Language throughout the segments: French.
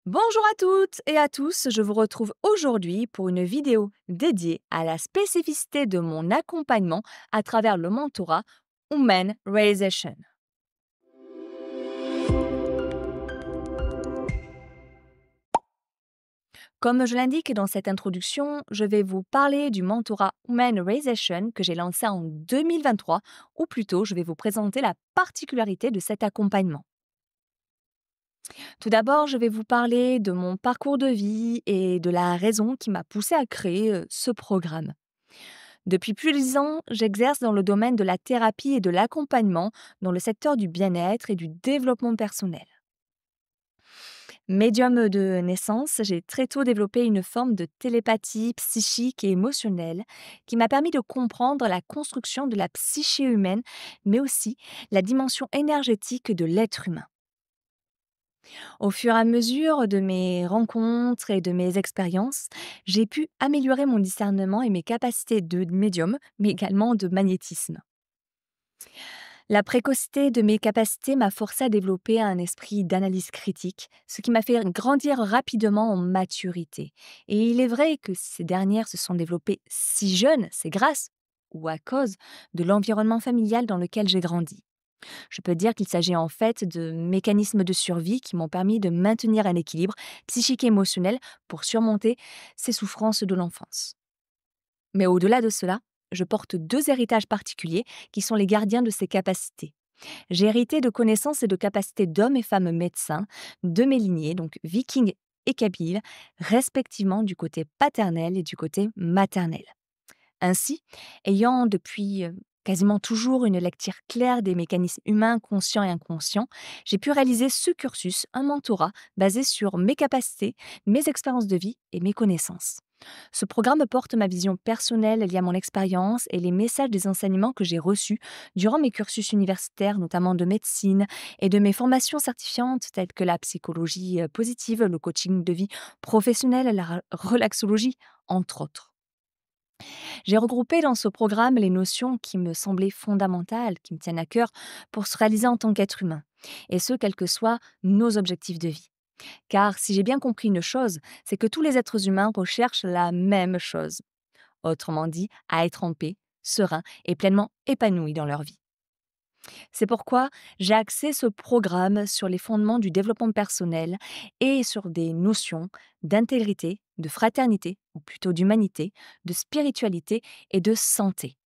Bonjour à toutes et à tous, je vous retrouve aujourd'hui pour une vidéo dédiée à la spécificité de mon accompagnement à travers le mentorat Human Realization. Comme je l'indique dans cette introduction, je vais vous parler du mentorat Human Realization que j'ai lancé en 2023, ou plutôt je vais vous présenter la particularité de cet accompagnement. Tout d'abord, je vais vous parler de mon parcours de vie et de la raison qui m'a poussé à créer ce programme. Depuis plus de 10 ans, j'exerce dans le domaine de la thérapie et de l'accompagnement dans le secteur du bien-être et du développement personnel. Médium de naissance, j'ai très tôt développé une forme de télépathie psychique et émotionnelle qui m'a permis de comprendre la construction de la psyché humaine, mais aussi la dimension énergétique de l'être humain. Au fur et à mesure de mes rencontres et de mes expériences, j'ai pu améliorer mon discernement et mes capacités de médium, mais également de magnétisme. La précocité de mes capacités m'a forcé à développer un esprit d'analyse critique, ce qui m'a fait grandir rapidement en maturité. Et il est vrai que si ces dernières se sont développées si jeunes, c'est grâce ou à cause de l'environnement familial dans lequel j'ai grandi. Je peux dire qu'il s'agit en fait de mécanismes de survie qui m'ont permis de maintenir un équilibre psychique et émotionnel pour surmonter ces souffrances de l'enfance. Mais au-delà de cela, je porte deux héritages particuliers qui sont les gardiens de ces capacités. J'ai hérité de connaissances et de capacités d'hommes et femmes médecins de mes lignées, donc vikings et kabyles, respectivement du côté paternel et du côté maternel. Ainsi, ayant depuis quasiment toujours une lecture claire des mécanismes humains conscients et inconscients, j'ai pu réaliser ce cursus, un mentorat basé sur mes capacités, mes expériences de vie et mes connaissances. Ce programme porte ma vision personnelle liée à mon expérience et les messages des enseignements que j'ai reçus durant mes cursus universitaires, notamment de médecine, et de mes formations certifiantes telles que la psychologie positive, le coaching de vie professionnel, la relaxologie, entre autres. J'ai regroupé dans ce programme les notions qui me semblaient fondamentales, qui me tiennent à cœur pour se réaliser en tant qu'être humain, et ce, quels que soient nos objectifs de vie. Car si j'ai bien compris une chose, c'est que tous les êtres humains recherchent la même chose. Autrement dit, à être en paix, serein et pleinement épanouis dans leur vie. C'est pourquoi j'ai axé ce programme sur les fondements du développement personnel et sur des notions d'intégrité, de fraternité, ou plutôt d'humanité, de spiritualité et de santé.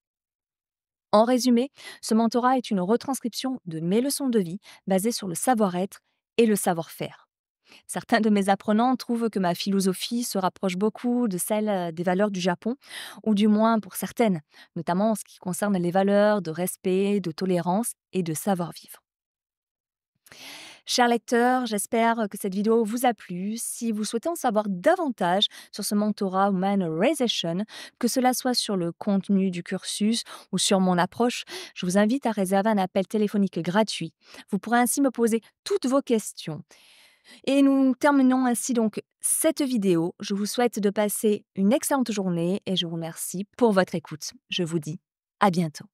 En résumé, ce mentorat est une retranscription de mes leçons de vie basées sur le savoir-être et le savoir-faire. Certains de mes apprenants trouvent que ma philosophie se rapproche beaucoup de celle des valeurs du Japon, ou du moins pour certaines, notamment en ce qui concerne les valeurs de respect, de tolérance et de savoir-vivre. Chers lecteurs, j'espère que cette vidéo vous a plu. Si vous souhaitez en savoir davantage sur ce mentorat Human Realization, que cela soit sur le contenu du cursus ou sur mon approche, je vous invite à réserver un appel téléphonique gratuit. Vous pourrez ainsi me poser toutes vos questions. Et nous terminons ainsi donc cette vidéo. Je vous souhaite de passer une excellente journée et je vous remercie pour votre écoute. Je vous dis à bientôt.